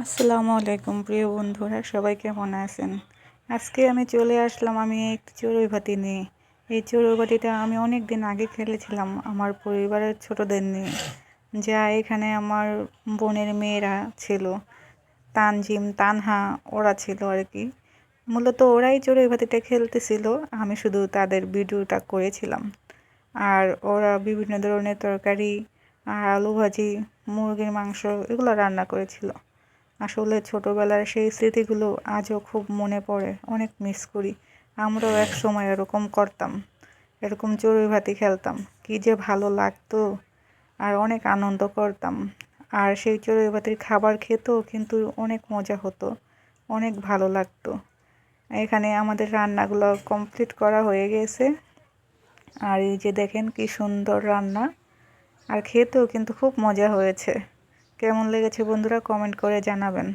আসসালামু আলাইকুম প্রিয় বন্ধুরা, সবাই কেমন আছেন? আজকে আমি চলে আসলাম একটি চড়ুই ভাতি নিয়ে। এই চড়ুই ভাতিটা আমি অনেক দিন আগে খেলেছিলাম আমার পরিবারের ছোটদের নিয়ে। যা এখানে আমার বোনের মেয়েরা ছিল, তানজিম, তানহা, ওরা ছিল আর কি। মূলত ওরাই চড়ুই ভাতিটা খেলতেছিল, আমি শুধু তাদের ভিডিওটা করেছিলাম। আর ওরা বিভিন্ন ধরনের তরকারি আর আলু ভাজি, মুরগির মাংস এগুলো রান্না করেছিল। আসলে ছোটবেলার সেই স্মৃতিগুলো আজও খুব মনে পড়ে, অনেক মিস করি। আমরাও এক সময় এরকম করতাম, এরকম চড়ুই ভাতি খেলতাম, কি যে ভালো লাগতো আর অনেক আনন্দ করতাম। আর সেই চড়ুই ভাতির খাবার খেতেও কিন্তু অনেক মজা হতো, অনেক ভালো লাগতো। এখানে আমাদের রান্নাগুলো কমপ্লিট করা হয়ে গেছে। আর এই যে দেখেন কি সুন্দর রান্না, আর খেতেও কিন্তু খুব মজা হয়েছে। কেমন লেগেছে বন্ধুরা, কমেন্ট করে জানাবেন।